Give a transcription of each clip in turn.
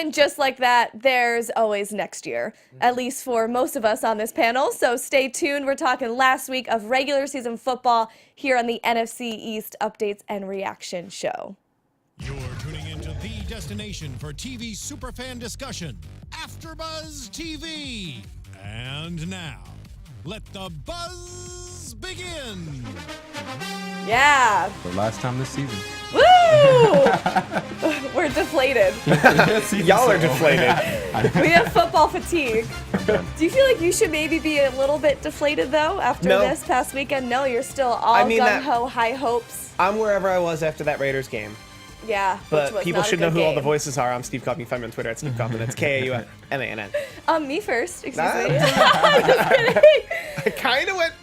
And just like that, there's always next year, at least for most of us on this panel. So stay tuned. We're talking last week of regular season football here on the NFC East Updates and Reaction Show. You're tuning into the destination for TV superfan discussion, AFTERBUZZ TV. And now, let the buzz begin. Yeah. For the last time this season. Woo! We're deflated. Y'all are deflated. We have football fatigue. Do you feel like you should maybe be a little bit deflated, though, after this past weekend? No, you're still all gung-ho, high hopes. I'm wherever I was after that Raiders game. Yeah, but people should know who all the voices are. I'm Steve Kaufmann. Find me on Twitter at Steve Kaufmann. That's Kaufmann. Me first. Excuse me. Just kidding. I kind of went.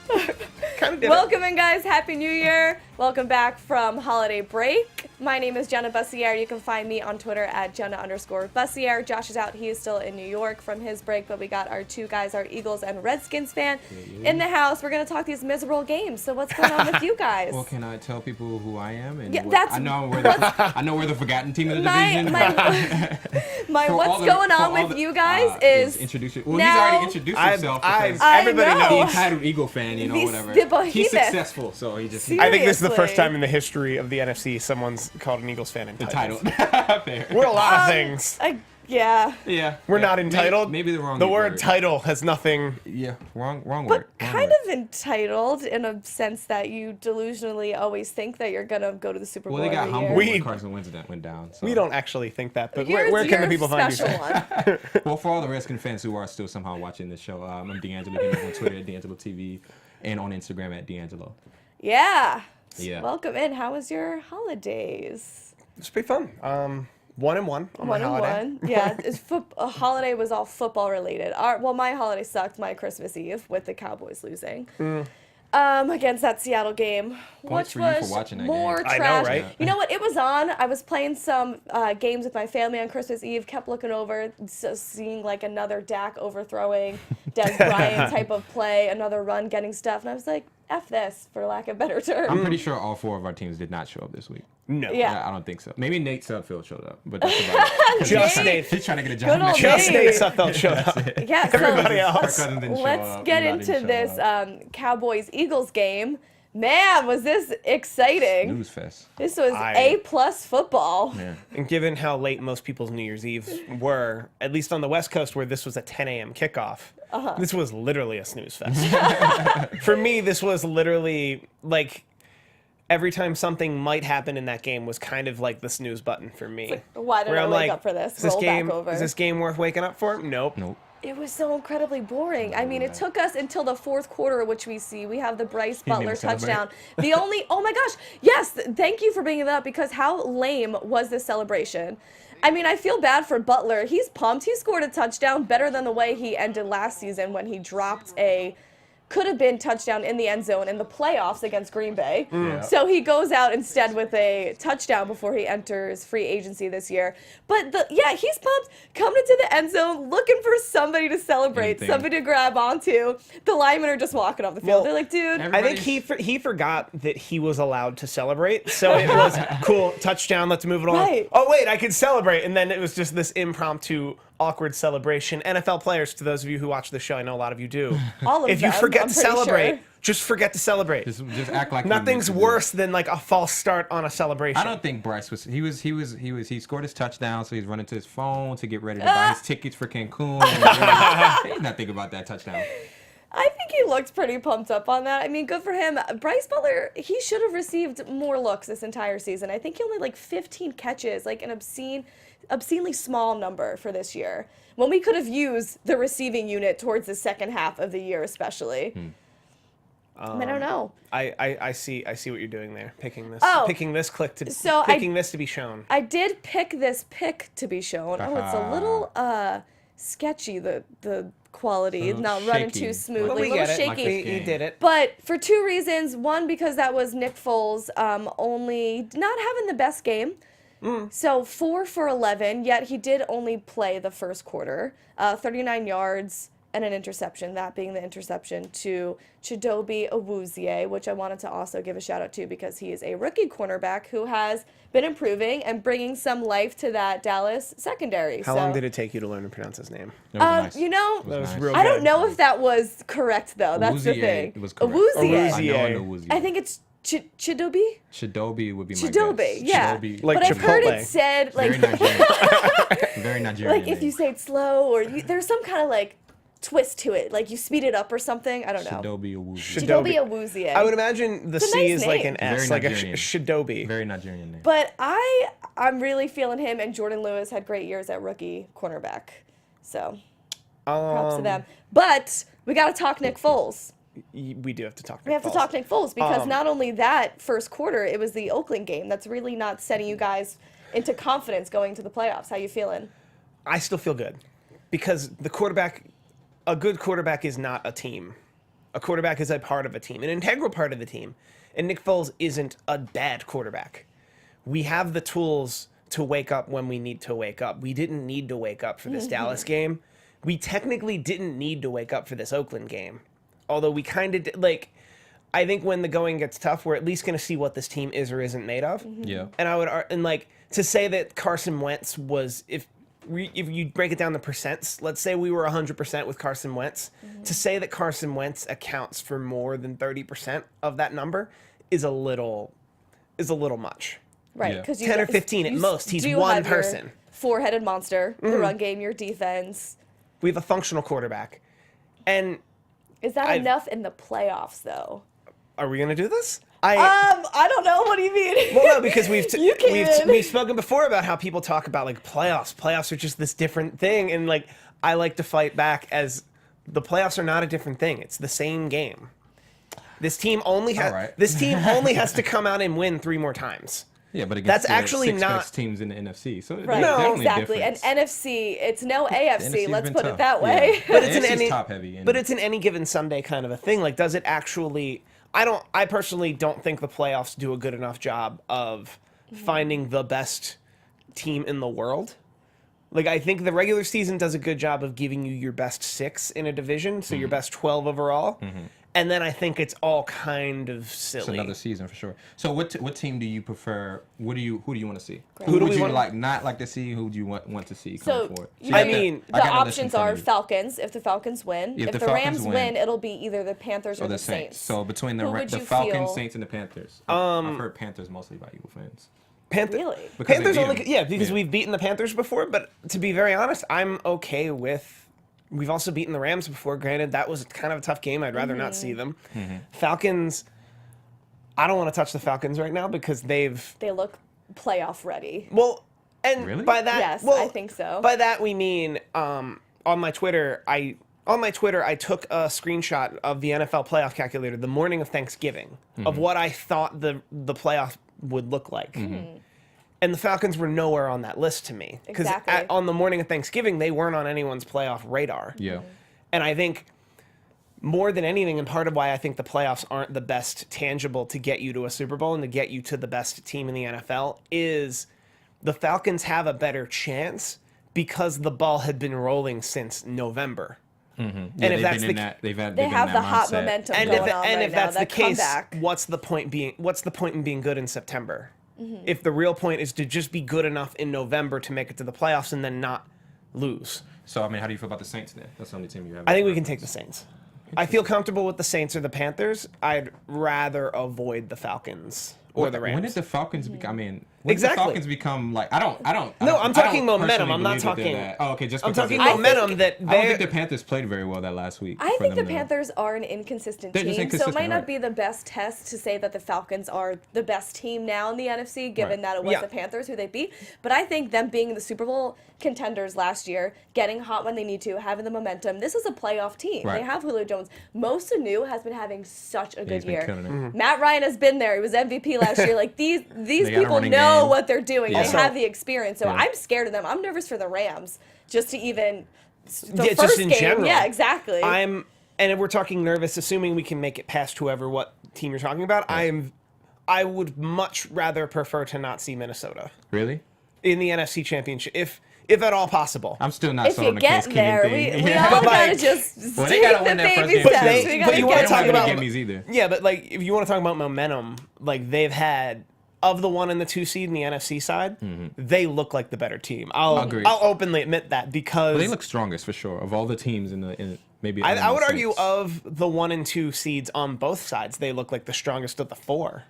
Welcome in, guys. Happy New Year. Welcome back from holiday break. My name is Jenna Bussiere. You can find me on Twitter at Jenna_Bussiere. Josh is out. He is still in New York from his break, but we got our two guys, our Eagles and Redskins fan, in the house. We're going to talk these miserable games. So what's going on with you guys? Well, can I tell people who I am? And yeah, I know we're the forgotten team of the division. What's going on with you guys is introduce you. Well, he's already introduced himself. Everybody knows. The entitled Eagle fan, whatever. He's successful, so he just. I think this is the first time in the history of the NFC someone's called an Eagles fan entitled. We're a lot of things. Yeah. We're not entitled. Maybe the wrong The word title has nothing. Yeah, wrong word. But kind of entitled in a sense that you delusionally always think that you're going to go to the Super Bowl. Well, they got humbled when Carson Wentz went down. So. We don't actually think that, but where can the people find you? Well, for all the Redskins fans who are still somehow watching this show, I'm DeAnjilo on Twitter at DeAnjilo TV and on Instagram at DeAnjilo. Yeah. Yeah. Welcome in. How was your holidays? It's pretty fun. 1-1 on my holiday. Yeah, a holiday was all football related. My holiday sucked. My Christmas Eve with the Cowboys losing against that Seattle game, Points which for you was for watching that more game. trash. I know, right? You know what? It was on. I was playing some games with my family on Christmas Eve. Kept looking over, seeing like another Dak overthrowing, Des Bryant type of play, another run getting stuff, and I was like, F this, for lack of better term. I'm pretty sure all four of our teams did not show up this week. No. Yeah. I don't think so. Maybe Nate Sudfeld showed up, but that's about it. Just Nate. He's trying to get a job. Just Nate Sudfeld showed up. Yeah, Everybody else. Let's get into this Cowboys-Eagles game. Man, was this exciting. Snooze fest. This was A-plus football. Yeah. And given how late most people's New Year's Eves were, at least on the West Coast where this was a 10 a.m. kickoff, this was literally a snooze fest. For me, this was literally like every time something might happen in that game was kind of like the snooze button for me. Like, why did I wake up for this? Roll back over. Is this game worth waking up for? Nope. It was so incredibly boring. I mean, it took us until the fourth quarter, which we see. We have the Bryce Butler touchdown. The only, oh my gosh, yes, thank you for bringing that up, because how lame was this celebration? I mean, I feel bad for Butler. He's pumped. He scored a touchdown better than the way he ended last season when he dropped a could-have-been touchdown in the end zone in the playoffs against Green Bay. So he goes out instead with a touchdown before he enters free agency this year. But he's pumped, coming into the end zone, looking for somebody to celebrate, somebody to grab onto. The linemen are just walking off the field. They're like, dude. I think he forgot that he was allowed to celebrate. So it was cool, touchdown, let's move it on. Right. Oh, wait, I can celebrate. And then it was just this impromptu awkward celebration. NFL players, to those of you who watch the show, I know a lot of you do. All of if you them, forget to celebrate, celebrate, just forget to celebrate. Just act like nothing's worse than like a false start on a celebration. I don't think Bryce was. He scored his touchdown, so he's running to his phone to get ready to buy his tickets for Cancun. He did not think about that touchdown. I think he looked pretty pumped up on that. I mean, good for him. Bryce Butler, he should have received more looks this entire season. I think he only 15 catches, like an obscenely small number for this year, when we could have used the receiving unit towards the second half of the year, especially. I don't know. I see what you're doing there. Picking this to be shown. I did pick this pick to be shown. Oh, it's a little sketchy, the quality, not running too smoothly, Well, we a little get it. shaky. He did it. But for two reasons. One, because that was Nick Foles only not having the best game. So 4 for 11, yet he did only play the first quarter, 39 yards, and an interception, that being the interception to Chidobe Awuzie, which I wanted to also give a shout out to because he is a rookie cornerback who has been improving and bringing some life to that Dallas secondary. How long did it take you to learn to pronounce his name? It was nice. You know, That was real I don't good. know if that was correct though. That's the Awuzie, thing. it was correct. Awuzie. I know Awuzie. I think it's Chidobe. Chidobe would be my Chidobe, guess. yeah. Chidobe. Like But I've heard Chipotle. it said like Very Nigerian. Very Nigerian. like if you say it slow or there's some kind of like twist to it, like you speed it up or something. I don't know. Chidobe Awuzie. Chidobe Awuzie. I would imagine the It's a C nice is like name. an S, Very like a Nigerian. Shidobi. Very Nigerian name. But I'm really feeling him, and Jordan Lewis had great years at rookie cornerback. So props to them. But we got to talk Nick Foles. We do have to talk. We have to talk Nick Foles because not only that first quarter, it was the Oakland game that's really not setting you guys into confidence going to the playoffs. How you feeling? I still feel good because the quarterback, a good quarterback is not a team. A quarterback is a part of a team, an integral part of the team. And Nick Foles isn't a bad quarterback. We have the tools to wake up when we need to wake up. We didn't need to wake up for this Dallas game. We technically didn't need to wake up for this Oakland game. Although we kind of like, I think when the going gets tough, we're at least going to see what this team is or isn't made of. Yeah. And I would, and like to say that Carson Wentz was, if you break it down to percents, let's say we were 100% with Carson Wentz. To say that Carson Wentz accounts for more than 30% of that number is a little much. Right, Yeah. because 10 or 15 at most. He's one person. Four-headed monster, the run game, your defense. We have a functional quarterback. And Is that enough in the playoffs, though? are we going to do this? I don't know. What do you mean? Well, no, because You can. we've spoken before about how people talk about like playoffs. Playoffs are just this different thing, and like I like to fight back as the playoffs are not a different thing. It's the same game. This team only has All right. this team only has to come out and win 3 more times. Yeah, but That's against the actually 6 not- best teams in the NFC. So Right, there's definitely a exactly. And difference. NFC, it's no AFC. NFC's Let's been put it tough. that way. Yeah. But it's an AFC's any top heavy. But it's an any given Sunday kind of a thing. Like, does it actually? I personally don't think the playoffs do a good enough job of finding the best team in the world. Like, I think the regular season does a good job of giving you your best 6 in a division, so your best 12 overall. And then I think it's all kind of silly. It's another season for sure. So what team do you prefer? Who do you want to see? Great. Who do would we you wanna- not like to see? Who do you want to see So, come forward? you got know, mean, the I got a list in options front are of you. Falcons if the Falcons win. If If the the Falcons Rams win, win, it'll be either the Panthers or Or the the Saints. Saints. So between Who the would you Falcons, feel- Saints, and the Panthers. I've heard Panthers mostly by Eagle fans. Really? Because Panthers they beat only, them. yeah, because Yeah. we've beaten the Panthers before. But to be very honest, I'm okay with. We've also beaten the Rams before. Granted, that was kind of a tough game. I'd rather not see them. Falcons. I don't want to touch the Falcons right now because They look playoff ready. well, and Really? by that, Yes, well, I think so. By that we mean on my Twitter, I took a screenshot of the NFL playoff calculator the morning of Thanksgiving of what I thought the playoff would look like. And the Falcons were nowhere on that list to me. Because Exactly. on the morning of Thanksgiving, they weren't on anyone's playoff radar. Yeah. And I think more than anything, and part of why I think the playoffs aren't the best tangible to get you to a Super Bowl and to get you to the best team in the NFL, is the Falcons have a better chance because the ball had been rolling since November. And if that's the they've They been in have that the hot mindset. momentum and going if, on and right if that's now. the That case, comeback. what's the point in being good in September? If the real point is to just be good enough in November to make it to the playoffs and then not lose. So I mean, how do you feel about the Saints then? That's the only team you have. I think we can take the Saints. I feel comfortable with the Saints or the Panthers. I'd rather avoid the Falcons or the Rams. When did the Falcons become? I mean, when Exactly. did the Falcons become like? I don't. No, I'm talking I don't momentum. personally I'm not believe that they're talking- that. Oh, okay. Just I'm because talking of- momentum that I don't they're. think the Panthers played very well that last week. I for think the them to- Panthers are an inconsistent They're just team, so it might inconsistent, not right. be the best test to say that the Falcons are the best team now in the NFC, given Right. that it was Yeah. the Panthers who they beat. But I think them being the Super Bowl contenders last year, getting hot when they need to, having the momentum, this is a playoff team. Right. They have Julio Jones. Mo Sanu has been having such a good he's been year. killing it. Matt Ryan has been there. He was MVP last year. Like these got a people running know game. what they're doing. Yeah. They have the experience. So Yeah. I'm scared of them. I'm nervous for the Rams just to even the Yeah, just first in game. general. Yeah, exactly. And if we're talking nervous, assuming we can make it past what team you're talking about, I would much rather prefer to not see Minnesota Really? in the NFC Championship. if at all possible. I'm still not If sold you on the get Case Keenum there, thing. we Yeah. all But, gotta like, just Well, they take gotta the win that first baby game, steps. too. We But gotta you get wanna They talk don't there. have about- any gimmies either. Yeah, but like if you want to talk about momentum, like they've had of the 1 and the 2 seed in the NFC side, they look like the better team. I'll Agreed. openly admit that because But they look strongest for sure of all the teams in maybe. I would the argue Saints. of the 1 and 2 seeds on both sides, they look like the strongest of the 4.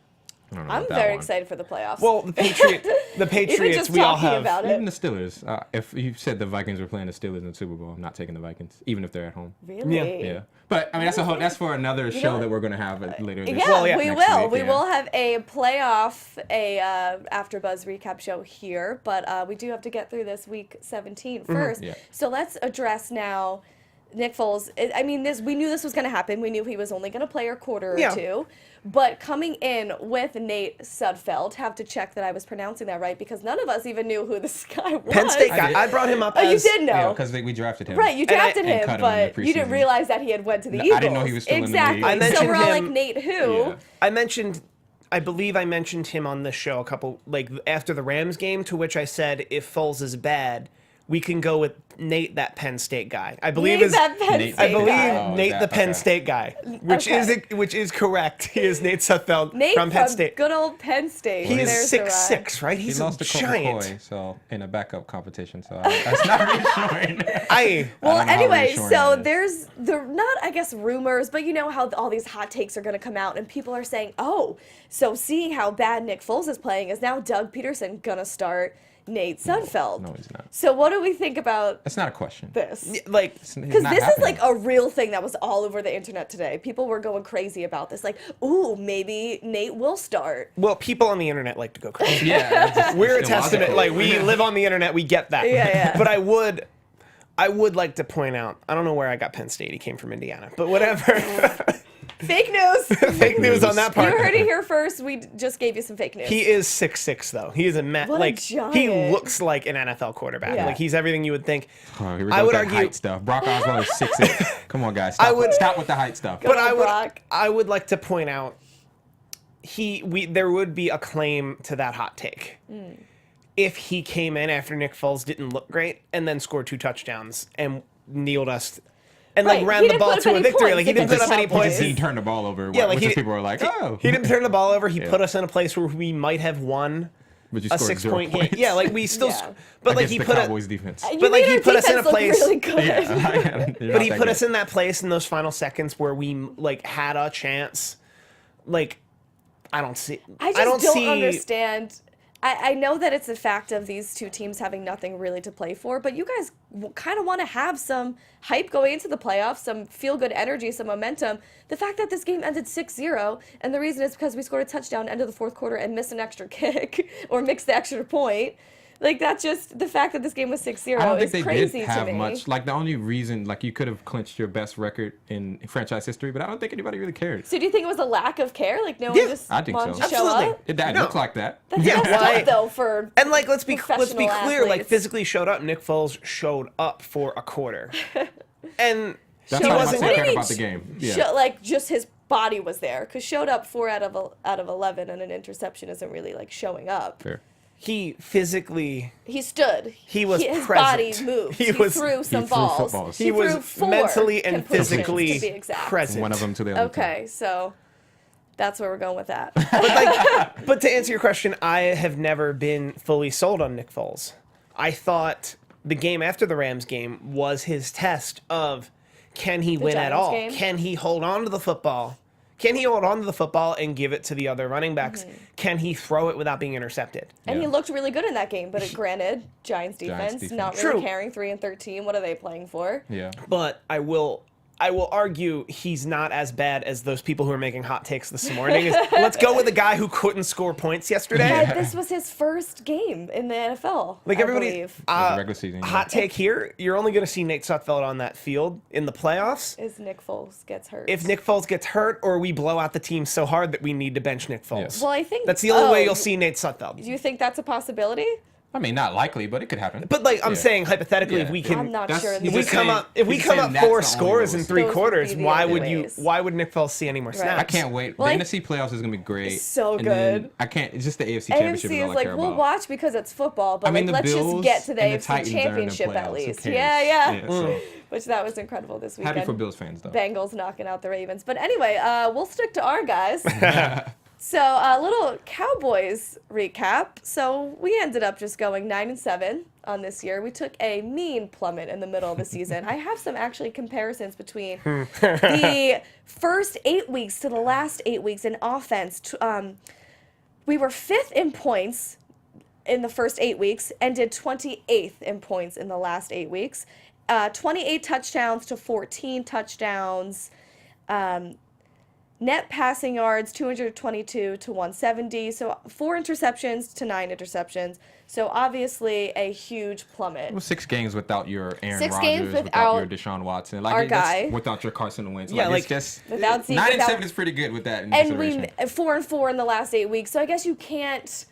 I don't know I'm about that very one. excited for the playoffs. Well, the Patriots, just we all talking have. about it. Even the Steelers. If you said the Vikings were playing the Steelers in the Super Bowl, I'm not taking the Vikings, even if they're at home. Really? Yeah, but I mean that's for another show know- that we're gonna have later. This Yeah, Well, yeah. we next will. week, We yeah. will have a playoff, AfterBuzz recap show here, but we do have to get through this week 17 first. Yeah. So let's address now Nick Foles. I mean, we knew this was going to happen. We knew he was only going to play a quarter or Yeah. two. But coming in with Nate Sudfeld, have to check that I was pronouncing that right because none of us even knew who this guy was. Penn State I guy. did. I brought him up Oh, you as did know. Yeah, because we drafted him. Right, you drafted and him, cut him in the but you didn't preseason. realize that he had went to the No, Eagles. I didn't know he was still in the league. exactly. I So mentioned we're all like, him- Nate who? Yeah. I believe I mentioned him on this show a couple, like after the Rams game, to which I said, if Foles is bad, we can go with Nate, that Penn State guy. I believe Nate, is that Penn Nate- State I believe guy. Oh, Nate, that- the Penn okay. State guy, Okay. which is correct. He is Nate Sudfeld Nate from Penn State. good old Penn State. He There's is the ride. 6'6", right? He He's lost a to Colt giant. McCoy, so in a backup competition. So that's not reassuring. Well, don't know how anyway, reassuring so that is. there's not, I guess, rumors, but you know how all these hot takes are going to come out, and people are saying, oh, so seeing how bad Nick Foles is playing, is now Doug Peterson going to start Nate Sudfeld? No, he's not. So what do we think about That's not a question. this? Like, He's Because not this is happening. like a real thing that was all over the internet today. People were going crazy about this. Like, ooh, maybe Nate will start. well, people on the internet like to go crazy. Yeah, We're a it's testament. illogical. Like, we live on the internet. We get that. Yeah, yeah. But I would like to point out, I don't know where I got Penn State. He came from Indiana, but whatever. Fake news. Fake news on that part. You heard it here first. We just gave you some fake news. He is 6'6", though. He is a What a like giant. he looks like an NFL quarterback. Yeah. Like he's everything you would think. Oh, here we go I with would that argue- height stuff. Brock Osweiler is 6'8". Come on, guys. I would- Stop with the height stuff. Go But on, Brock. I would like to point out there would be a claim to that hot take. If he came in after Nick Foles didn't look great and then scored 2 touchdowns and kneeled us and Right, like ran he the didn't ball put up to a any victory. points Like he didn't against put up any the Cowboys. points. He didn't turn the ball over. Yeah, like which he- is people are like, oh. He didn't turn the ball over. He Yeah. put us in a place where we might have won But you a scored 6-point 0 game. points. Yeah, like we still, Yeah. but like against he the put Cowboys defense. You but, like, made he our put us in a defense look place- really good. Yeah. but he put us in that place in those final seconds where we like had a chance. Like, I don't see. I just don't understand. I know that it's a fact of these two teams having nothing really to play for, but you guys kind of want to have some hype going into the playoffs, some feel-good energy, some momentum. The fact that this game ended 6-0, and the reason is because we scored a touchdown end of the fourth quarter and missed an extra kick, or mixed the extra point. Like, that's just, the fact that this game was 6-0 I don't think is they crazy did to have me. much. Like the only reason, like you could have clinched your best record in franchise history, but I don't think anybody really cared. So do you think it was a lack of care? Like, no one Yeah, just I think wanted so. to show Absolutely. up? It No. looked like that. That's Yeah, messed why- up, though, for... And like, let's be Professional clear. Like, athletes. physically showed up. Nick Foles showed up for a quarter, and That's Showed how up- much what I do you cared mean about the game. Yeah. like, just his body was there. Because showed up 4 out of 11, and an interception isn't really, like, showing up. Fair. he physically. He stood. He was his present. body moved. He He, was- threw some threw balls. footballs. He threw was 4 mentally and completions, physically to be exact. present. One of them to the other. Okay, so that's where we're going with that. But to answer your question, I have never been fully sold on Nick Foles. I thought the game after the Rams game was his test of can he win at Giants all? game? Can he hold on to the football? Can he hold on to the football and give it to the other running backs? Can he throw it without being intercepted? And he Yeah. looked really good in that game, but granted, Giants defense, not True. really caring. 3-13. What are they playing for? Yeah. But I will argue he's not as bad as those people who are making hot takes this morning. Let's go with a guy who couldn't score points yesterday. Yeah, this was his first game in the NFL. Like I everybody, believe. was a regular season, yeah. hot take here: you're only going to see Nate Sudfeld on that field in the playoffs Is Nick Foles gets hurt. if Nick Foles gets hurt, or we blow out the team so hard that we need to bench Nick Foles. Well, I think That's the only way oh, you'll see Nate Sudfeld. Do you think that's a possibility? I mean, not likely, but it could happen. But like I'm saying, hypothetically, if we can, I'm not sure. He's if we just come saying- up, if we he's come saying up that's 4 the only scores way in to 3 Those would quarters, be the why only would you? ways. Why would Nick Foles see any more snaps? I can't wait. Well, the NFC playoffs is gonna be great. It's so And then good. I can't. It's just the AFC Championship AFC is all is I care like, we'll about. watch because it's football, but I mean, like, the let's Bills just get to the and the AFC Titans are in the Championship at playoffs. Who least. cares? Yeah. So, Which that was incredible this weekend. happy for Bills fans though. Bengals knocking out the Ravens. But anyway, we'll stick to our guys. So a little Cowboys recap. So we ended up just going 9-7 on this year. We took a mean plummet in the middle of the season. I have some actually comparisons between the first 8 weeks to the last 8 weeks in offense. We were 5th in points in the first 8 weeks and did 28th in points in the last 8 weeks. 28 touchdowns to 14 touchdowns. Net passing yards, 222 to 170. So 4 interceptions to 9 interceptions. So obviously a huge plummet. Well, 6 games without your Aaron 6 Rodgers, games without without your Deshaun Watson, like our that's guy. without your Carson Wentz. Yeah, like, it's like, just without Zeke, 9-7 without- is pretty good with that. In And we consideration. 4-4 in the last 8 weeks. So I guess you can't,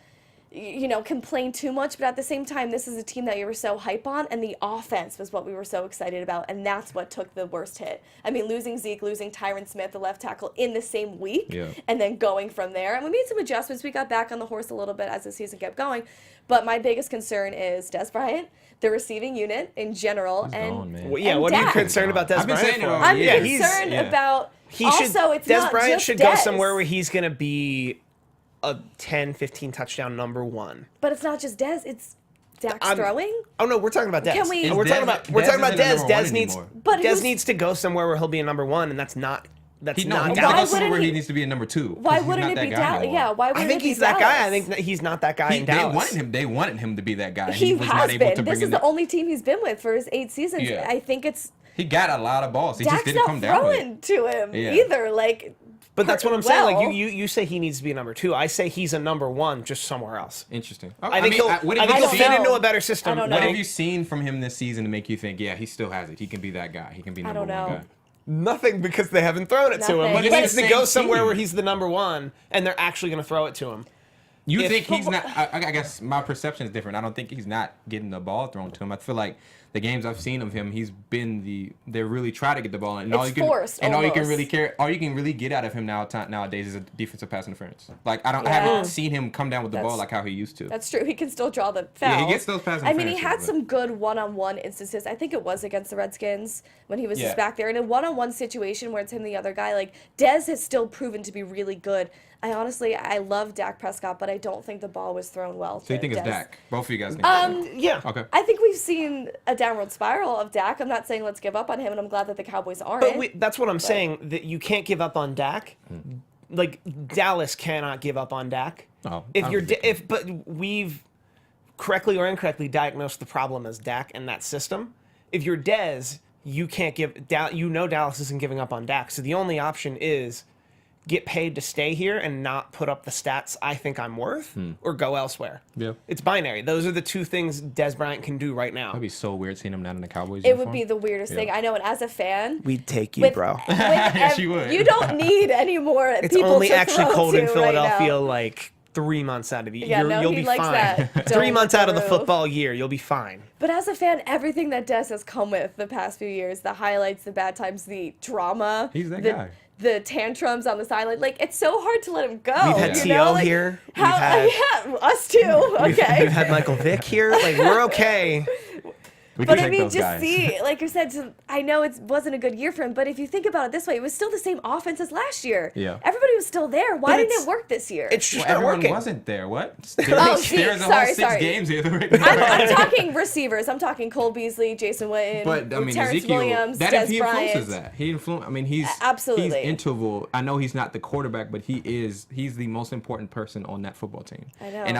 complain too much. But at the same time, this is a team that you were so hype on, and the offense was what we were so excited about, and that's what took the worst hit. I mean, losing Zeke, losing Tyron Smith, the left tackle, in the same week, and then going from there. And we made some adjustments. We got back on the horse a little bit as the season kept going. But my biggest concern is Des Bryant, the receiving unit in general, He's and gone, man. Well, yeah, and what are you Dak. concerned about Des I've been Bryant saying it for? all I'm year. concerned yeah. about. He also, should, it's Des not Bryant just should go Des. somewhere where he's going to be a 10, 15 touchdown number 1. But it's not just Des. It's Dak's I'm- throwing. Oh no, we're talking about Des. Can we- We're Is talking Des- about we're Des talking about isn't a Des. number Des one needs anymore. But Des who's- needs to go somewhere where he'll be a number 1, and that's not He not he Dallas. gotta go wouldn't somewhere he- he needs to be a number 2. Why 'cause he's wouldn't not it that be guy Dallas? anymore. Yeah, why wouldn't I think it be he's that guy. I Dallas? think that he's not that guy in They Dallas. wanted him. They wanted him to be that guy. He was has not able to been. bring This in is the only team he's been with for his 8 seasons. Yeah. I think it's He got a lot of balls. He just Dak's didn't not come down with it. throwing to him Yeah. either. Like, But that's what I'm saying. Like well. you say he needs to be a number 2. I say he's a number 1, just somewhere else. Interesting. I think what he'll have you fit seen? into a better system. I don't What know. have you seen from him this season to make you think, yeah, he still has it. He can be that guy. He can be number don't 1 know. guy. Nothing, because they haven't thrown it to him. Nothing. But he But needs it's to the go same somewhere team. where he's the number 1, and they're actually going to throw it to him. You If- think he's not? I guess my perception is different. I don't think he's not getting the ball thrown to him. I feel like the games I've seen of him, he's been they really try to get the ball, and all It's you can forced, all you can almost. all you can really get out of him nowadays is a defensive pass interference. Like I Yeah. haven't seen him come down with the ball That's- like how he used to. that's true. He can still draw the fouls. Yeah, he gets those pass I mean, he had interferences, some good one-on-one instances. I think it was against the Redskins when he was Yeah. just back there in a one-on-one situation where it's him and the other guy. Like, Dez has still proven to be really good. I love Dak Prescott, but I don't think the ball was thrown well. So you to think it's Dez. Dak? Both of you guys think it's Dak. Yeah. Okay. I think we've seen a downward spiral of Dak. I'm not saying let's give up on him, and I'm glad that the Cowboys aren't. But that's what I'm saying, that you can't give up on Dak. Like, Dallas cannot give up on Dak. Oh, If I you're don't think but we've correctly or incorrectly diagnosed the problem as Dak and that system. If you're Dez, you can't Dallas isn't giving up on Dak. So the only option is get paid to stay here and not put up the stats I think I'm worth, or go elsewhere. Yeah. It's binary. Those are the two things Dez Bryant can do right now. That'd be so weird seeing him down in the Cowboys. it would uniform. be the weirdest thing. I know, and as a fan, We'd take you, with, bro. with Yes, you would. you don't need any more It's people only to actually throw cold to in right Philadelphia now. like 3 months out of the year. Yeah, no, You'll he be likes fine. that 3 dome months with out of the roof. football year, you'll be fine. But as a fan, everything that Des has come with the past few years, the highlights, the bad times, the drama, He's that the, guy. the tantrums on the sideline, like, it's so hard to let him go. We've had you T.O. know? Like, here. How, yeah, us too. Okay. We've had Michael Vick here. Like, we're okay. We But can I take mean, those just guys. see, like you said, I know it wasn't a good year for him, but if you think about it this way, it was still the same offense as last year. Yeah. Everybody was still there. Why But didn't it's- it work this year? It's just Well, not everyone working. wasn't there. What? Oh, gee, There's a sorry, whole 6 sorry. games here right now. I'm talking receivers. I'm talking Cole Beasley, Jason Witten, But I mean, Terrence Ezekiel, Williams, that Des he Bryant. influences that. He influences. I mean, he's Absolutely. He's integral. I know he's not the quarterback, but he's the most important person on that football team. I know. And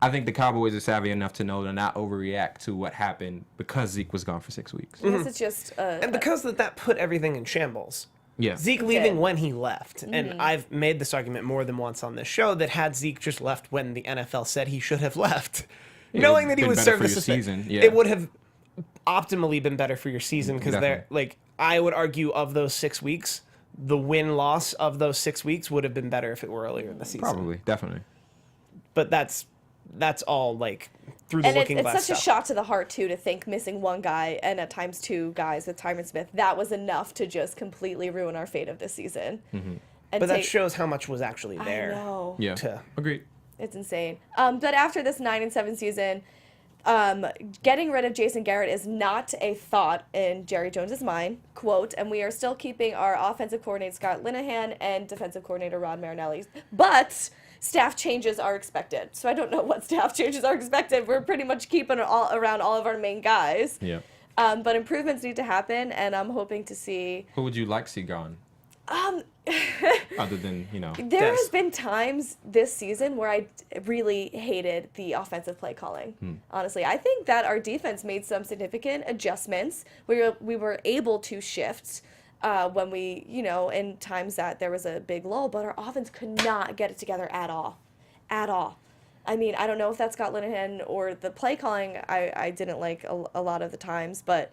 I think the Cowboys are savvy enough to know to not overreact to what happened because Zeke was gone for 6 weeks. I guess it's just And because that put everything in shambles. Yeah. Zeke did. leaving when he left. And I've made this argument more than once on this show that had Zeke just left when the NFL said he should have left, knowing that he been would better serve for the your suspension, season, yeah. it would have optimally been better for your season because they're Definitely. like, I would argue of those 6 weeks, the win-loss of those 6 weeks would have been better if it were earlier in the season. Probably, definitely. But that's that's all like through the And looking it's glass such a stuff. shot to the heart, too, to think missing one guy and at times two guys with Tyron Smith, that was enough to just completely ruin our fate of this season. And But that shows how much was actually there. I know. Yeah. To- Agreed. It's insane. But after this 9-7 season, getting rid of Jason Garrett is not a thought in Jerry Jones's mind, quote, and we are still keeping our offensive coordinator Scott Linehan and defensive coordinator Rod Marinelli. But staff changes are expected. So I don't know what staff changes are expected. We're pretty much keeping it all around all of our main guys. Yeah. But improvements need to happen, and I'm hoping to see. Who would you like to see gone? Other than, you know. There has been times this season where I really hated the offensive play calling. Honestly, I think that our defense made some significant adjustments. We were able to shift when we, you know, in times that there was a big lull, but our offense could not get it together at all. At all. I mean, I don't know if that's Scott Linehan or the play calling I didn't like a lot of the times, but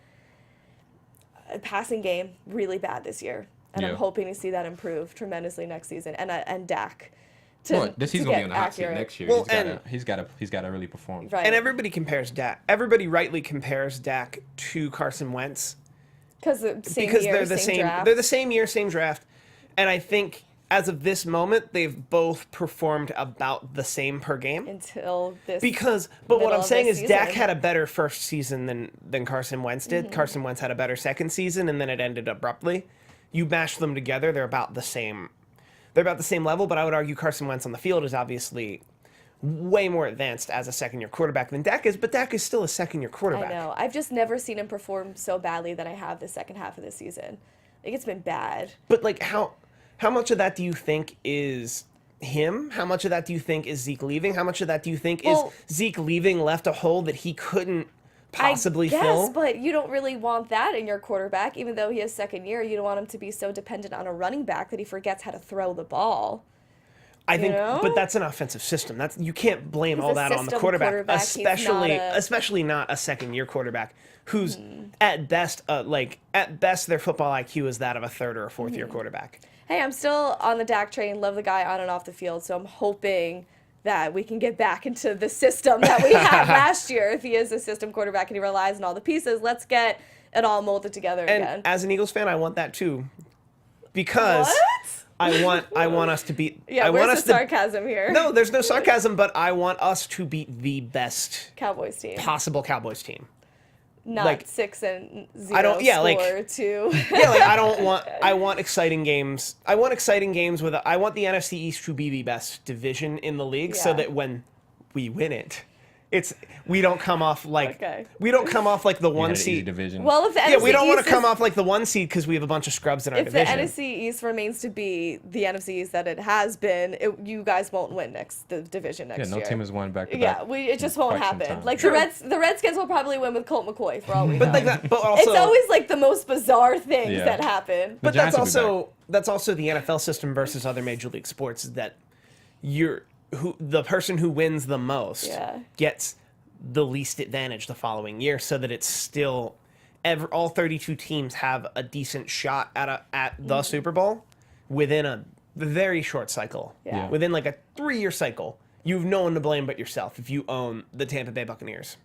passing game, really bad this year. And I'm hoping to see that improve tremendously next season. And Dak. This season will be on the hot seat next year. Well, he's got to really perform. Right. And everybody compares Dak. Everybody rightly compares Dak to Carson Wentz. Because They're the same year, same draft. And I think as of this moment, they've both performed about the same per game. Until this. But what I'm saying is season. Dak had a better first season than Carson Wentz did. Carson Wentz had a better second season, and then it ended abruptly. You mash them together, they're about the same. They're about the same level, but I would argue Carson Wentz on the field is obviously way more advanced as a second-year quarterback than Dak is, but Dak is still a second-year quarterback. I know. I've just never seen him perform so badly than I have the second half of the season. Like, it's been bad. But, like, how much of that do you think is him? How much of that do you think is Zeke leaving? How much of that do you think is Zeke leaving left a hole that he couldn't possibly fill? But you don't really want that in your quarterback. Even though he is second year, you don't want him to be so dependent on a running back that he forgets how to throw the ball. I think, but that's an offensive system. You can't blame all that on the quarterback, especially not a second-year quarterback who's at best their football IQ is that of a third or a fourth-year quarterback. Hey, I'm still on the Dak train. Love the guy on and off the field. So I'm hoping that we can get back into the system that we had last year. If he is a system quarterback and he relies on all the pieces, let's get it all molded together again. And as an Eagles fan, I want that too, because I want us to beat. Yeah, where's the sarcasm here? No, there's no sarcasm, but I want us to beat the best Cowboys team, possible Cowboys team. Not 6-0. I don't. Yeah, I want exciting games. I want the NFC East to be the best division in the league, so that when we win it, we don't come off like the one seed division. Well, if the NFC we don't want to East come off like the one seed because we have a bunch of scrubs in our division. If the NFC East remains to be the NFC East that it has been, you guys won't win the division next year. Yeah, no team has won back to back. Yeah, it just won't happen. Like the Redskins will probably win with Colt McCoy for all we know. But also, it's always like the most bizarre things that happen. But that's also the NFL system versus other major league sports, is that the person who wins the most gets the least advantage the following year, so that it's still all 32 teams have a decent shot at the Super Bowl within a very short cycle. Yeah. Within like a 3-year cycle, you've no one to blame but yourself if you own the Tampa Bay Buccaneers.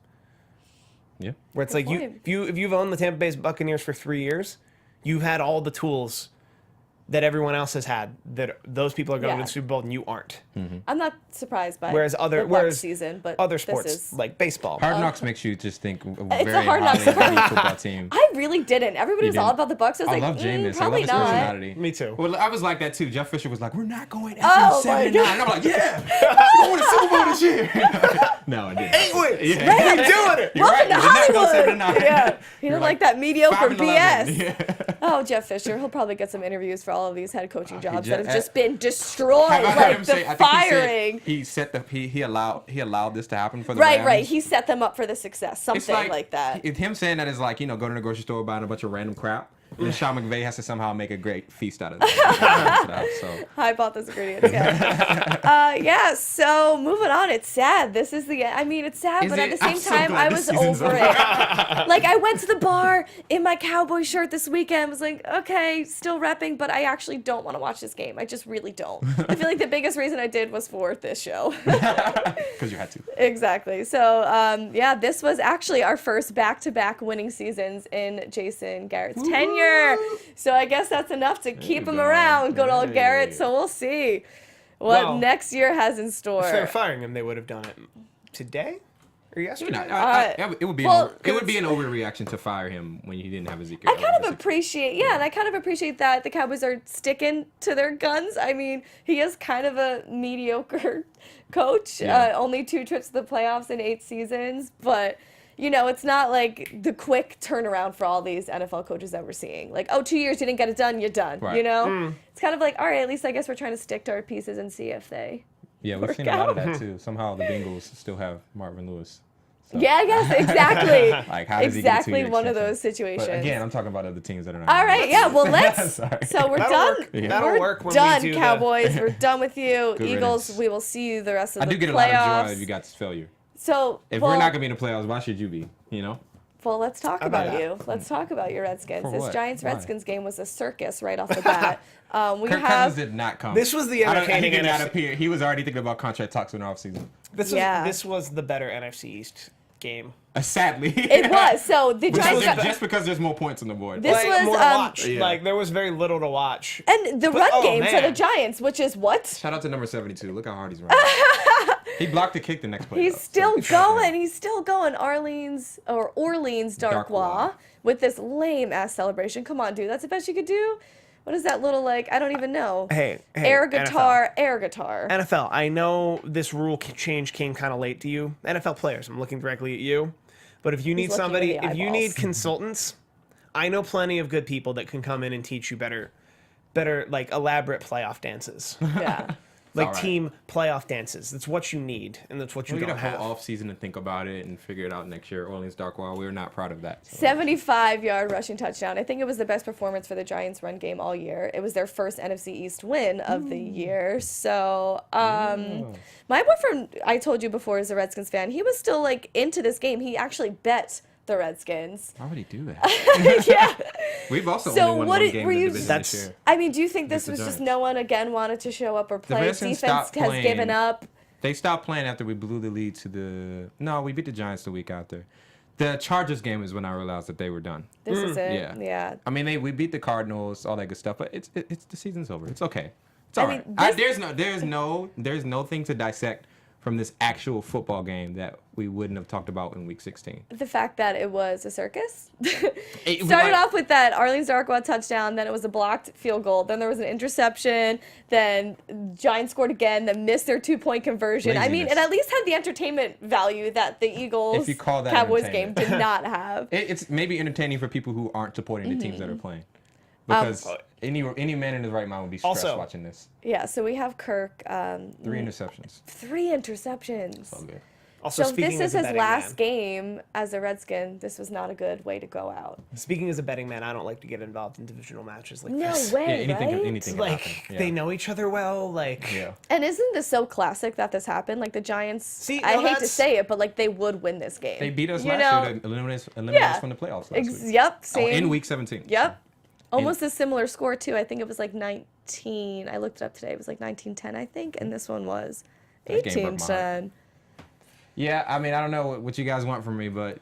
Yeah. Where it's if you've owned the Tampa Bay Buccaneers for 3 years, you've had all the tools that everyone else has had, that those people are going to the Super Bowl and you aren't. I'm not surprised by other season, but other sports like baseball. Hard Knocks makes you just think it's very a Hard Knocks highly of any football team. I really didn't. Everybody was all about the Bucs. I was I like, love Jameis. probably I love his not. personality. Me too. Well, I was like that too. Jeff Fisher was like, "We're not going Oh, 7-9." And I'm like, "Yeah, we're going to Super Bowl this year." No, I didn't. 8 wins. Yeah. You're doing it. You're right. Welcome to We did not Hollywood. go 7-9. Yeah, he You're didn't like that mediocre 5-11. BS. Yeah. Oh, Jeff Fisher. He'll probably get some interviews for all of these head coaching jobs that have just- just been destroyed. I heard Like him the say, I think firing. he allowed this to happen for the Right, Rams. right. He set them up for the success. It's Something like that. Him saying that is like, go to the grocery store buying a bunch of random crap. And Sean McVay has to somehow make a great feast out of that. So. I bought those ingredients. Yeah. So moving on. It's sad. This is the. I mean, it's sad, but at the same time, I was over it. Like I went to the bar in my cowboy shirt this weekend. Was like, okay, still repping, but I actually don't want to watch this game. I just really don't. I feel like the biggest reason I did was for this show. Because you had to. Exactly. So yeah, this was actually our first back-to-back winning seasons in Jason Garrett's tenure. So I guess that's enough to keep him around, good old Garrett. So we'll see what next year has in store. If they're firing him, they would have done it today or yesterday. It would be it would be an overreaction to fire him when he didn't have Ezekiel. I kind of appreciate, and I kind of appreciate that the Cowboys are sticking to their guns. I mean, he is kind of a mediocre coach. Only 2 trips to the playoffs in 8 seasons, but you know, it's not like the quick turnaround for all these NFL coaches that we're seeing. Like, 2 years, you didn't get it done, you're done. Right. You know, it's kind of like, all right, at least I guess we're trying to stick to our pieces and see if they. Yeah, we've seen a lot of that too. Somehow the Bengals still have Marvin Lewis. So. Yeah, yes, exactly. Like, how does exactly he get one of those situations. But again, I'm talking about other teams that are not. All right, yeah. Well, let's. So we're done. That'll work when done, we do Cowboys. We're done with you, Good Eagles. riddance. We will see you the rest of the playoffs. I do get a lot of joy if you got this failure. So if we're not gonna be in the playoffs, why should you be? You know. Well, let's talk about you. Let's talk about your Redskins. For This what? Giants-Redskins game was a circus right off the bat. Kirk Cousins did not come. This was the entertaining. He did not appear. He was already thinking about contract talks in the offseason. This was the better NFC East game. Sadly, it was. So the Giants just because there's more points on the board. This was more to watch. Like there was very little to watch. And the run game for the Giants, which is what? Shout out to number 72. Look how hard he's running. He blocked the kick the next play. He's still going. He's still going. Orleans Darkwa with this lame ass celebration. Come on, dude. That's the best you could do. What is that little like? I don't even know. Hey, air guitar. NFL. I know this rule change came kind of late to you. NFL players. I'm looking directly at you. But if you need somebody, if you need consultants, I know plenty of good people that can come in and teach you better like elaborate playoff dances. Yeah. Like team playoff dances. That's what you need, and that's what you don't have. We off season to think about it and figure it out next year. Orleans Darkwa, we're not proud of that. So. 75-yard rushing touchdown. I think it was the best performance for the Giants run game all year. It was their first NFC East win of the year. So, my boyfriend, I told you before, is a Redskins fan. He was still like into this game. He actually bet the Redskins. Why would he do that? Yeah. We've also only won one game in the division this year. I mean, do you think this was just no one again wanted to show up or play? Defense has given up. They stopped playing after we blew the lead to the. No, we beat the Giants the week after. The Chargers game is when I realized that they were done. This is it. Yeah. I mean, we beat the Cardinals, all that good stuff, but it's the season's over. It's okay. It's all right. There's no thing to dissect from this actual football game that we wouldn't have talked about in Week 16. The fact that it was a circus. Started off with that Orleans Darkwa touchdown, then it was a blocked field goal, then there was an interception, then Giants scored again, then missed their 2-point conversion. Laziness. I mean, it at least had the entertainment value that the Eagles Cowboys game did not have. It's maybe entertaining for people who aren't supporting the teams that are playing. Because any man in his right mind would be stressed watching this. Yeah, so we have Kirk. 3 interceptions. 3 interceptions. So good. Also, so this is his last game as a Redskin. This was not a good way to go out. Speaking as a betting man, I don't like to get involved in divisional matches like this. this. No way, anything like can happen. they know each other well. Like, and isn't this so classic that this happened? Like the Giants. See, I hate to say it, but like they would win this game. They beat us last year to eliminate us from the playoffs last week. Yep. Same. In Week 17. Yep. Almost a similar score too. I think it was like 19. I looked it up today. It was like 19-10, I think, and this one was 18-10. Yeah, I mean, I don't know what you guys want from me, but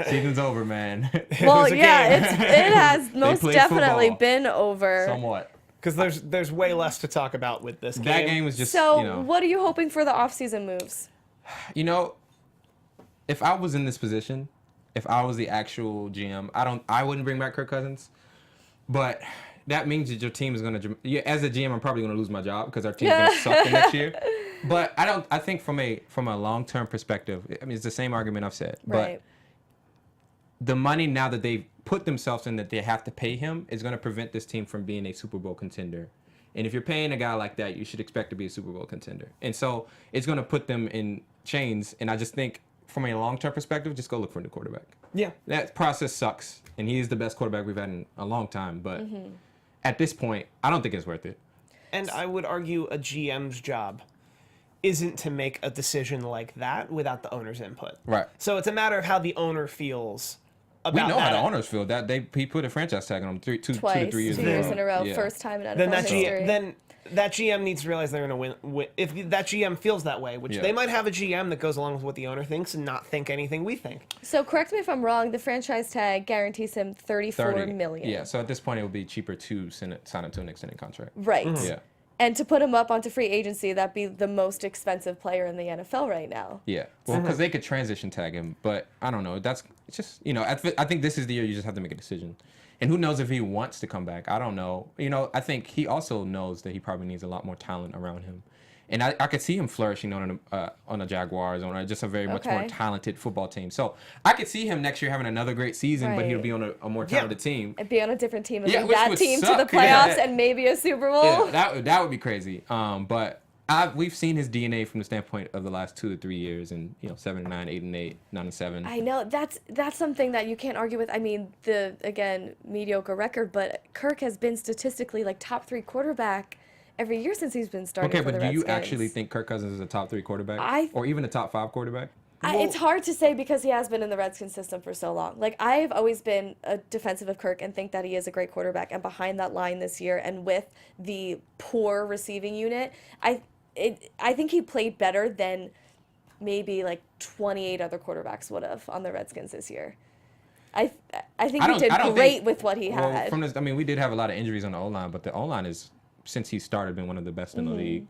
season's over, man. Well, yeah, it has most definitely been over. Somewhat. Because there's way less to talk about with this game. That game was just, So, what are you hoping for the offseason moves? You know, if I was in this position, if I was the actual GM, I wouldn't bring back Kirk Cousins, but that means that your team is going to, as a GM, I'm probably going to lose my job because our team's going to suck the next year. But I think from a long-term perspective, I mean, it's the same argument I've said. Right. But the money now that they've put themselves in that they have to pay him is going to prevent this team from being a Super Bowl contender. And if you're paying a guy like that, you should expect to be a Super Bowl contender. And so it's going to put them in chains. And I just think from a long-term perspective, just go look for a new quarterback. Yeah. That process sucks, and he is the best quarterback we've had in a long time. But at this point, I don't think it's worth it. And I would argue a GM's job isn't to make a decision like that without the owner's input. Right. So it's a matter of how the owner feels about We know that. how the owners feel. That he put a franchise tag on him 2 to 3 years Two years in a row, Yeah. first time in NFL Then that history. that GM needs to realize they're going to win. If that GM feels that way, which Yeah. they might have a GM that goes along with what the owner thinks and not think anything we think. So correct me if I'm wrong. The franchise tag guarantees him $34 million. Yeah, so at this point, it would be cheaper to sign him to an extended contract. Right. Yeah. And to put him up onto free agency, that'd be the most expensive player in the NFL right now. Yeah, well, because they could transition tag him, but I don't know. It's just, I think this is the year you just have to make a decision. And who knows if he wants to come back? I don't know. I think he also knows that he probably needs a lot more talent around him. And I could see him flourishing on the Jaguars, on just a very much more talented football team. So I could see him next year having another great season, but he'll be on a more talented team. And be on a different team and Yeah, lead which that would team to the suck. playoffs Yeah. and maybe a Super Bowl. Yeah, that would be crazy. But we've seen his DNA from the standpoint of the last 2 to 3 years, and 7-9, 8-8, 9-7. I know that's something that you can't argue with. I mean, again mediocre record, but Kirk has been statistically like top 3 quarterback every year since he's been starting. Okay, for but the do you Redskins. actually think Kirk Cousins is a top 3 quarterback, or even a top 5 quarterback? It's hard to say because he has been in the Redskins system for so long. Like, I've always been a defensive of Kirk and think that he is a great quarterback. And behind that line this year, and with the poor receiving unit, I think he played better than maybe like 28 other quarterbacks would have on the Redskins this year. I think he did great with what he had. From this, we did have a lot of injuries on the O-line, but the O-line is, since he started, been one of the best in the league.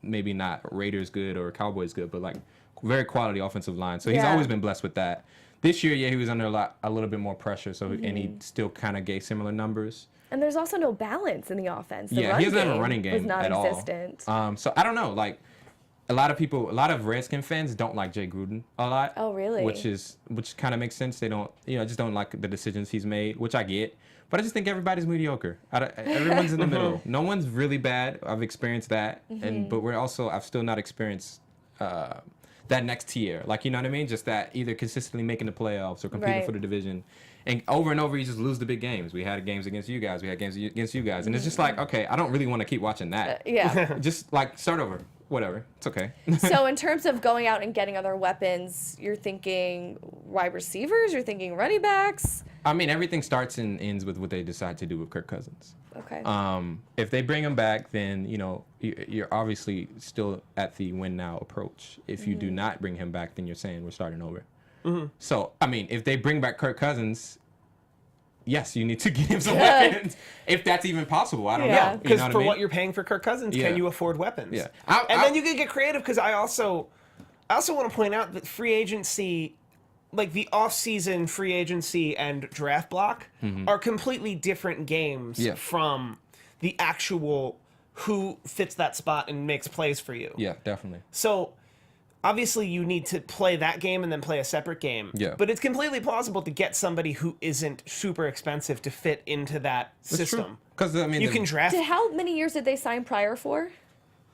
Maybe not Raiders good or Cowboys good, but like very quality offensive line. So he's always been blessed with that. This year, he was under a little bit more pressure, and he still kind of gave similar numbers. And there's also no balance in the offense. The he doesn't have a running game was at non-existent. all. So I don't know. Like, a lot of Redskin fans don't like Jay Gruden a lot. Oh, really? Which kind of makes sense. They don't, just don't like the decisions he's made, which I get. But I just think everybody's mediocre. Everyone's in the middle. No one's really bad. I've experienced that, but I've still not experienced that next tier. Like, you know what I mean? Just that either consistently making the playoffs or competing for the division. And over, you just lose the big games. We had games against you guys. We had games against you guys. And it's just like, okay, I don't really want to keep watching that. Yeah. Just like start over. Whatever. It's okay. So in terms of going out and getting other weapons, you're thinking wide receivers? You're thinking running backs? Everything starts and ends with what they decide to do with Kirk Cousins. Okay. If they bring him back, then, you're obviously still at the win now approach. If you do not bring him back, then you're saying we're starting over. So, if they bring back Kirk Cousins, yes, you need to give him some weapons. If that's even possible. I don't know. Because for what you're paying for Kirk Cousins, can you afford weapons? Yeah. Then you can get creative, because I also want to point out that free agency, like the off-season free agency and draft block, are completely different games from the actual who fits that spot and makes plays for you. Yeah, definitely. So obviously you need to play that game and then play a separate game. Yeah. But it's completely possible to get somebody who isn't super expensive to fit into that system. Because you can draft. How many years did they sign Pryor for?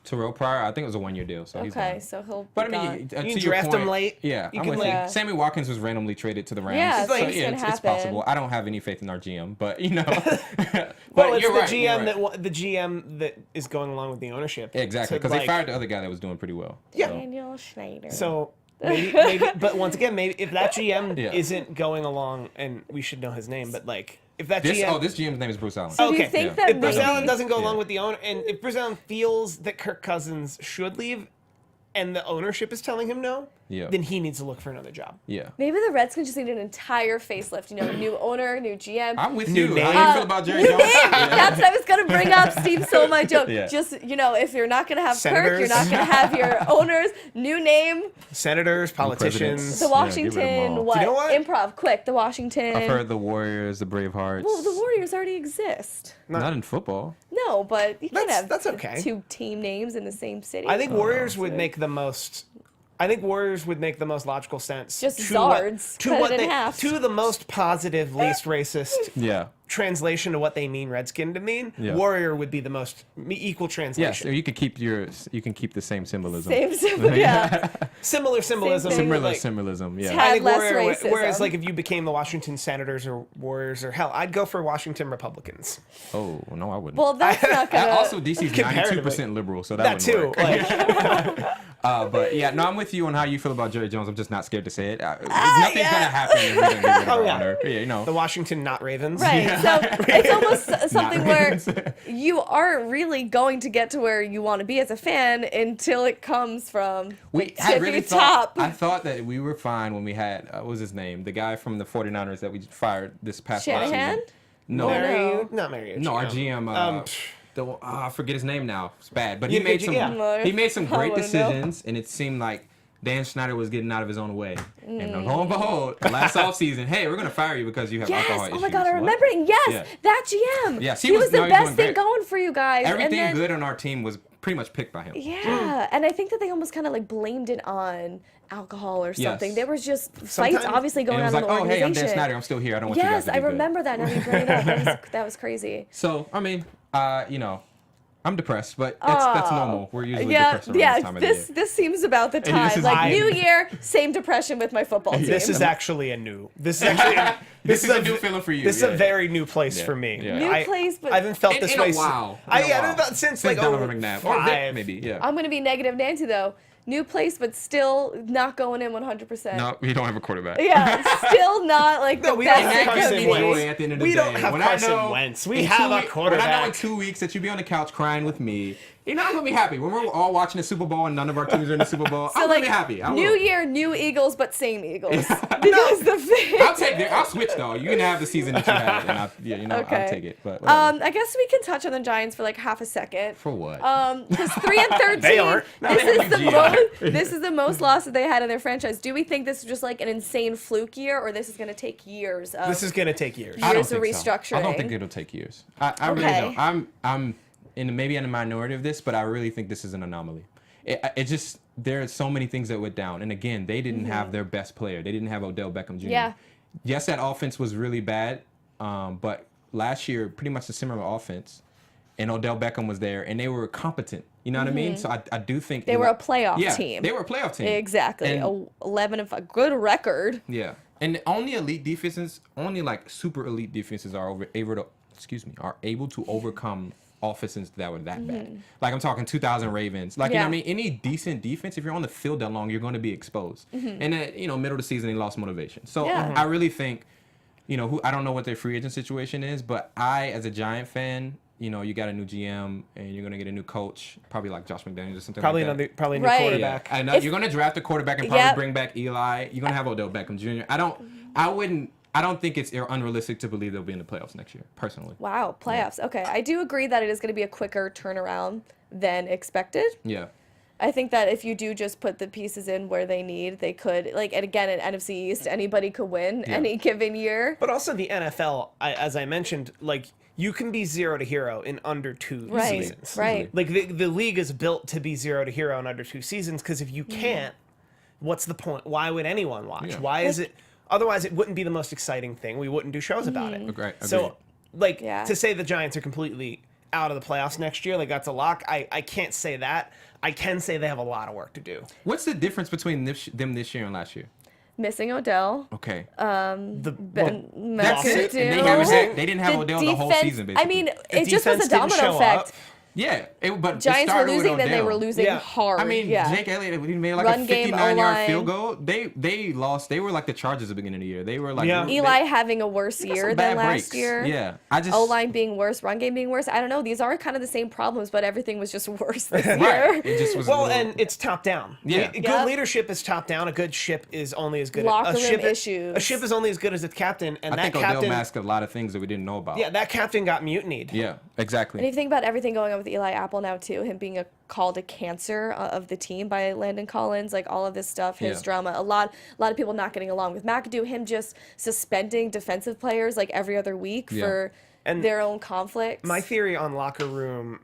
Terrell Pryor, I think it was a 1-year deal. So he's Okay, gone. so he'll But be I gone. mean, You to can your draft point, him late. Yeah, You I'm can, with like- you. Sammy Watkins was randomly traded to the Rams. Yeah, so it's gonna it's happen. possible. I don't have any faith in our GM, but but Well, it's you're the right, GM you're right. the GM that is going along with the ownership. Exactly, to, because they like- fired the other guy that was doing pretty well. Yeah. So. Daniel Schneider. So maybe, but once again, maybe if that GM Yeah. isn't going along, and we should know his name, but like if that This GM, GM's name is Bruce Allen. So do you okay, think yeah. that if Bruce maybe, Allen doesn't go along Yeah. with the owner, and if Bruce Allen feels that Kirk Cousins should leave, and the ownership is telling him no, Yeah. then he needs to look for another job. Yeah. maybe the Redskins just need an entire facelift? New owner, new GM. I'm with New you. name. How do you feel about Jerry New Jones? name. That's what I was gonna bring up. Steve stole my joke. Yeah. Just if you're not gonna have Kirk, Senators. you're not gonna have your owners. New name. Senators, politicians. The Yeah, Washington. get rid of 'em all. What? Do you know what? Improv. Quick. The Washington. I've heard the Warriors, the Bravehearts. Well, the Warriors already exist. Not in football. No, but you can't have That's okay. two team names in the same city. I think Warriors would make the most I think Warriors would make the most logical sense. Just to Zards. Cut it in half. To the most positive, least racist Yeah. translation to what they mean Redskin to mean. Yeah. Warrior would be the most equal Yes, translation. or you could keep the same symbolism. Same symbol, yeah. Similar symbolism. thing. Similar like, symbolism, yeah. Tad I think less Warrior, racism. whereas like if you became the Washington Senators or Warriors or hell, I'd go for Washington Republicans. Oh, no, I wouldn't. Well, that's not gonna. Also, DC's Comparatively. 92% liberal, so That that wouldn't too. work. Like, But yeah, no, I'm with you on how you feel about Jerry Jones. I'm just not scared to say it. Nothing's gonna happen if we don't do whatever Oh, yeah. on Earth. Yeah, you know. the Washington not Ravens. Right. So it's almost something Not where Ravens. you aren't really going to get to where you want to be as a fan until it comes from I really thought top. I thought that we were fine when we had what was his name? The guy from the 49ers that we fired this past Shanahan? offseason. No, No. Not Mario. no, our GM. I forget his name now. It's bad, but he You made could- some. yeah. He made some I great wanna decisions, and it seemed like Dan Snyder was getting out of his own way. And lo and behold, last offseason, hey, we're gonna fire you because you have Yes. alcohol Oh issues. my God, I What? remember it. Yes, Yeah. that GM. Yes, he was no, the he was best doing thing great. going for you guys. Everything and then, good on our team was pretty much picked by him. Yeah, and I think that they almost kind of like blamed it on alcohol or something. Yes. There was just fights Sometimes- obviously And going it on was in like, the oh, hey, I'm organization. Dan Snyder. I'm still here. I don't want you guys Yes, to I be good. remember that. Now you bring it up. That was crazy. So, I mean, you know, I'm depressed, but that's normal. We're usually depressed around this time of the year. This seems about the this time. is- Like New Year, same depression with my football team. This is actually a new. This is actually. This is a new feeling for you. This is yeah. a very new place Yeah. for me. Yeah. New place, but I haven't felt In- this in a way while. I In a haven't while. felt since Since like Donovan McNabb. Or Vic, 5. maybe, yeah. I'm gonna be negative Nancy though. New place, but still not going in 100%. No, we don't have a quarterback. Yeah, still not like No, the we don't best have it could Carson be. Wentz. At the end of the We day. don't have When Carson I know Wentz. We in have 2 a When I know in quarterback. 2 weeks that you'll be on the couch crying with me, you're not gonna be happy. When we're all watching the Super Bowl and none of our teams are in the Super Bowl, So I'm like gonna be happy. I will. New Year, new Eagles, but same Eagles. Because the thing. I'll take it. I'll switch though. You can have the season that you had, and I'll take it. But whatever. I guess we can touch on the Giants for like half a second. For what? Because 3-13. They aren't. This is the most losses they had in their franchise. Do we think this is just like an insane fluke year, or this is going to take years? Of, This is gonna take years. I don't years of think so. restructuring. I don't think it'll take years. I really Okay. don't. I'm maybe in the minority of this, but I really think this is an anomaly. It just there are so many things that went down, and again, they didn't have their best player. They didn't have Odell Beckham Jr. Yeah. Yes, that offense was really bad, but last year pretty much a similar offense, and Odell Beckham was there, and they were competent. You know what I mean? So I do think They were a playoff team. They were a playoff team. Exactly. And- 11-5. Good record. Yeah, and only elite defenses, only like super elite defenses are able to overcome offenses that were that bad. Like I'm talking 2000 Ravens. Like you know Yeah. what I mean? Any decent defense, if you're on the field that long, you're going to be exposed. And then middle of the season, they lost motivation. So Yeah. I really think, I don't know what their free agent situation is, but I, as a Giant fan. You got a new GM and you're gonna get a new coach, probably like Josh McDaniels or something. Probably like that. a new Right. quarterback. Yeah, and If- you're gonna draft a quarterback and probably Yep. bring back Eli. You're gonna have Odell Beckham Jr. I don't think it's unrealistic to believe they'll be in the playoffs next year, personally. Wow, playoffs. Okay, I do agree that it is going to be a quicker turnaround than expected. Yeah. I think that if you do just put the pieces in where they need, they could, and again, in NFC East, anybody could win any given year. But also the NFL, as I mentioned, like you can be 0 to hero in under 2 Right, seasons. right. Like the league is built to be 0 to hero in under 2 seasons because if you can't, what's the point? Why would anyone watch? Yeah. Why is it? Otherwise, it wouldn't be the most exciting thing. We wouldn't do shows about it. Agreed. So, like, Yeah. to say the Giants are completely out of the playoffs next year, like that's a lock. I can't say that. I can say they have a lot of work to do. What's the difference between them this year and last year? Missing Odell. Okay. Ben That's it. McAdoo. And they didn't have The Odell the whole defense- season, basically. I mean, The it just was a defense didn't domino show effect. up. Yeah, but it Giants were started with losing, then they Odell. were losing Yeah. hard. I mean, yeah. Jake Elliott, he made like Run a game, 59-yard O-line. field goal. They lost. They were like the Chargers at the beginning of the year. They were like Yeah. Eli having a worse they got year some than bad last breaks. year. Yeah, I just O-line being worse, run game being worse. I don't know. These are kind of the same problems, but everything was just worse this year. right. It just was. Well, a little, and it's top down. Yeah. Good Yep. leadership is top down. A good ship is only as good. Locker a room ship issues. A ship is only as good as its captain, and I that think Odell captain. masked a lot of things that we didn't know about. Yeah, that captain got mutinied. Yeah, exactly. And if you think about everything going on with Eli Apple now too, him being called a cancer of the team by Landon Collins, like all of this stuff, his Yeah. drama, a lot of people not getting along with McAdoo, him just suspending defensive players like every other week Yeah. for And their own conflicts. My theory on locker room,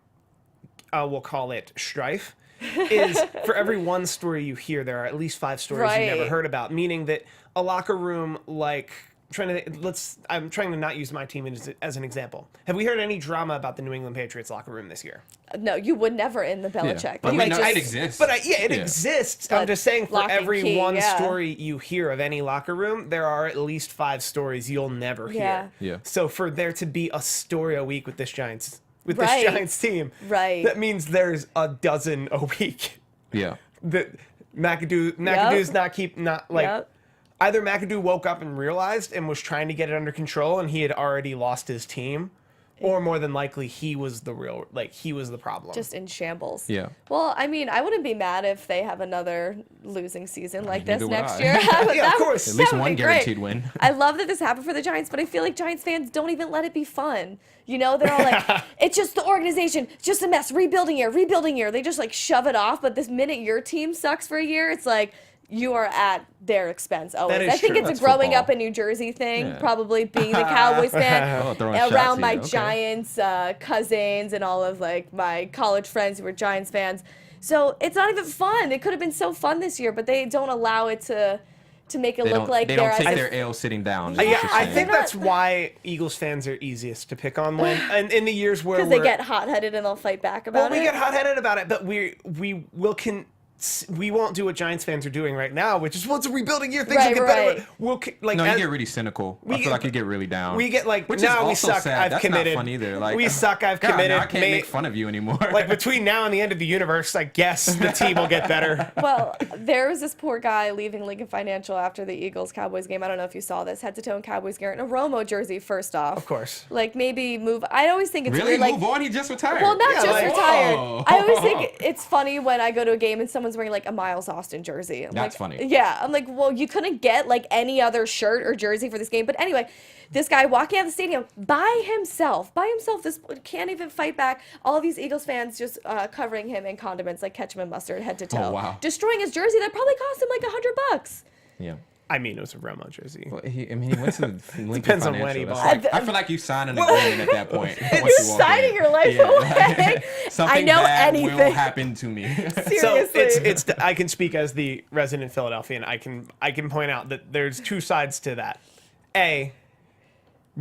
we'll call it strife, is for every one story you hear, there are at least 5 stories you never Right. heard about. Meaning that a locker room like I'm trying to not use my team as an example. Have we heard any drama about the New England Patriots locker room this year? No, you would never in the Belichick. Yeah. You But might no, just- it exists. But it exists. But I'm just saying, for lock and every key, one yeah. story you hear of any locker room, there are at least 5 stories you'll never Yeah. hear. Yeah. So for there to be a story a week with this Giants Right. team, Right. that means there's a dozen a week. Yeah. That McAdoo's not like. Yep. Either McAdoo woke up and realized and was trying to get it under control and he had already lost his team, or more than likely he was the problem. Just in shambles. Yeah. Well, I mean, I wouldn't be mad if they have another losing season like this neither would next I. year. Yeah, of course. At least that would one be great. guaranteed win. I love that this happened for the Giants, but I feel like Giants fans don't even let it be fun. You know, they're all like, it's just the organization, just a mess, rebuilding year. They just like shove it off. But this minute your team sucks for a year, it's like, you are at their expense always. That is I think true. it's That's a growing football. up in New Jersey thing, Yeah. probably being the Cowboys fan. Oh, throwing shots around at my you, okay. Giants cousins and all of like my college friends who were Giants fans. So it's not even fun. It could have been so fun this year, but they don't allow it to make it look like they they're don't take as their L sitting down. is Yeah, what Yeah, you're I saying. think They're that's why Eagles fans are easiest to pick on when, and in the years where because they get hot-headed and they'll fight back about we it. get hot-headed about it, but we won't do what Giants fans are doing right now, which is, well, it's a rebuilding year. Things Right, will get right. better. We'll like No, you as- get really cynical. I get- feel like you get really down. we get like, Which no, is we also suck. sad. I've That's committed. not fun either. Like, we suck. I've God, committed. now I can't make fun of you anymore. Like between now and the end of the universe, I guess the team will get better. Well, there was this poor guy leaving Lincoln Financial after the Eagles-Cowboys game. I don't know if you saw this. Head-to-toe in Cowboys gear and a Romo jersey, first off. Of course. Like, maybe move... I always think it's really weird, like... move on. He just retired. Well, not Yeah, just like- retired. Whoa. I always think it's funny when I go to a game and someone's wearing, like, a Miles Austin jersey. I'm That's like, funny. Yeah. I'm like, well, you couldn't get, like, any other shirt or jersey for this game. But anyway... This guy walking out of the stadium by himself. This can't even fight back. All of these Eagles fans just covering him in condiments like ketchup and mustard, head to toe. Oh, wow. Destroying his jersey that probably cost him like $100. Yeah. I mean, it was a Romo jersey. Well, he went to the Lincoln Depends on Financial. when he That's bought like- it. I feel like you signed an agreement at that point. once You're you walk signing in. your life Yeah, away. like, something I know bad anything. will happen to me. So Seriously. I can speak as the resident Philadelphian. I can point out that there's 2 sides to that. A,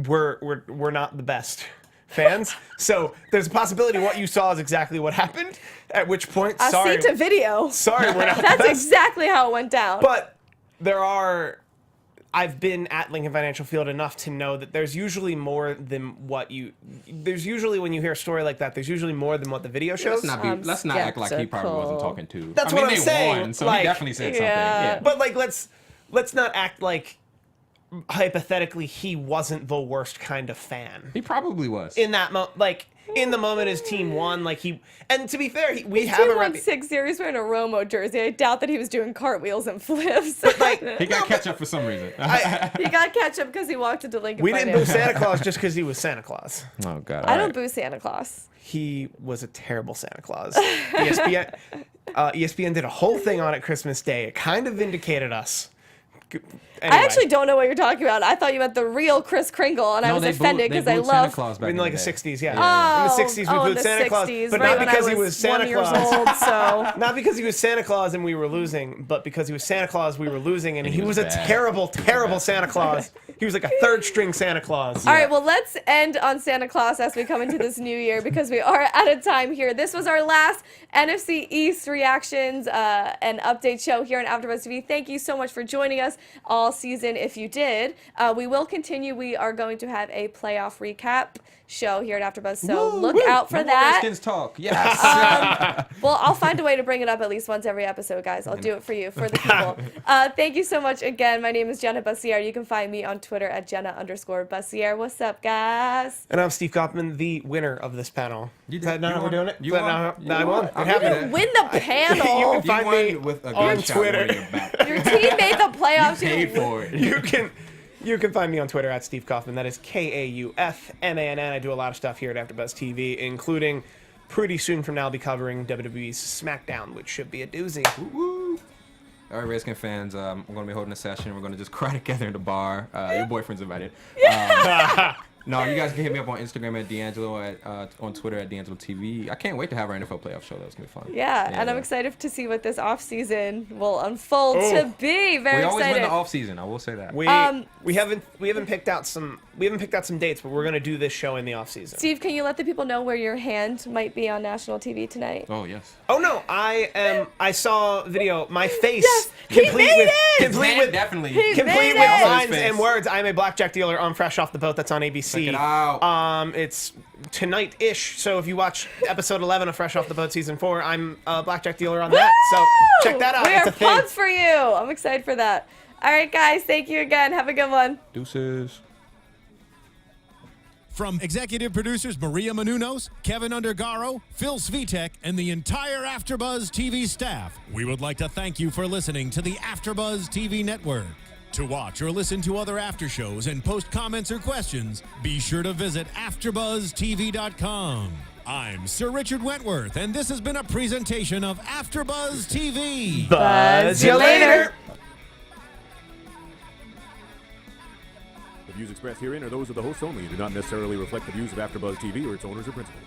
we're not the best fans, so there's a possibility what you saw is exactly what happened. At which point, I've sorry, seen to video. sorry, we're not the That's best. exactly how it went down. But I've been at Lincoln Financial Field enough to know that there's usually more than there's usually, when you hear a story like that, there's usually more than what the video shows. Let's not act like he probably wasn't talking to. That's I mean, what I'm they saying, won, so like, he definitely said something. yeah. Yeah. But like, let's not act like hypothetically he wasn't the worst kind of fan. He probably was. In that in the moment his team won, and to be fair, we have Team a won reputation. 6 series wearing a Romo jersey. I doubt that he was doing cartwheels and flips. He got catch up for some reason. He got ketchup because he walked into Lincoln We didn't boo Financial. Santa Claus just because he was Santa Claus. Oh God. I don't boo Santa Claus. He was a terrible Santa Claus. ESPN did a whole thing on it Christmas Day. It kind of vindicated us. Anyway, I actually don't know what you're talking about. I thought you meant the real Kris Kringle, and I was offended because I love. in like the 60s, yeah. Oh, In the 60s, we in booed the Santa Claus, 60s, but right not when because I he was Santa 1 years Claus. old, so Not because he was Santa Claus and we were losing, but because he was Santa Claus, we were losing, and he was a bad. terrible, terrible Santa Claus. He was like a 3rd string Santa Claus. All right, well, let's end on Santa Claus as we come into this new year because we are out of time here. This was our last NFC East reactions and update show here on AfterBuzz TV. Thank you so much for joining us all season if you did. We will continue. We are going to have a playoff recap show here at AfterBuzz, so look out for No more that. Redskins talk. Yes. Well, I'll find a way to bring it up at least once every episode, guys. I'll do it for you, for the people. Thank you so much again. My name is Jenna Bussiere. You can find me on Twitter at Jenna_Bussiere. What's up, guys? And I'm Steve Kaufmann, the winner of this panel. You Is that did. not You how we're won. doing it? You Is that won. not how- You I won. won. I It mean, happened. Win the panel. You can find you won me with a on gunshot Twitter. wound in your back. Your team made the playoffs. You You paid for it. You can find me on Twitter at Steve Kaufmann. That is KAUFMANN. I do a lot of stuff here at AfterBuzz TV, including pretty soon from now I'll be covering WWE's SmackDown, which should be a doozy. Woo. All right, Redskin fans, we're going to be holding a session. We're going to just cry together in the bar. Your boyfriend's invited. No, you guys can hit me up on Instagram at DeAnjilo, on Twitter at DeAnjilo TV. I can't wait to have our NFL playoff show. That's gonna be fun. Yeah, and I'm excited to see what this off season will unfold to be. Very we always excited. win the off season. I will say that. We haven't picked out some dates, but we're gonna do this show in the off season. Steve, can you let the people know where your hand might be on national TV tonight? Oh yes. Oh no, I saw a video. My face Yes, he made it! complete with Definitely. He complete made with it! lines Face. and words. I'm a blackjack dealer on Fresh Off the Boat. That's on ABC. Check it out. It's tonight-ish. So if you watch episode 11 of Fresh Off the Boat season 4, I'm a blackjack dealer on that. So check that out. We It's are a thing. pumped for you. I'm excited for that. All right, guys. Thank you again. Have a good one. Deuces. From executive producers Maria Menounos, Kevin Undergaro, Phil Svitek, and the entire AfterBuzz TV staff, we would like to thank you for listening to the AfterBuzz TV network. To watch or listen to other after shows and post comments or questions, be sure to visit AfterBuzzTV.com. I'm Sir Richard Wentworth, and this has been a presentation of AfterBuzz TV. Buzz you later. The views expressed herein are those of the hosts only and do not necessarily reflect the views of AfterBuzz TV or its owners or principals.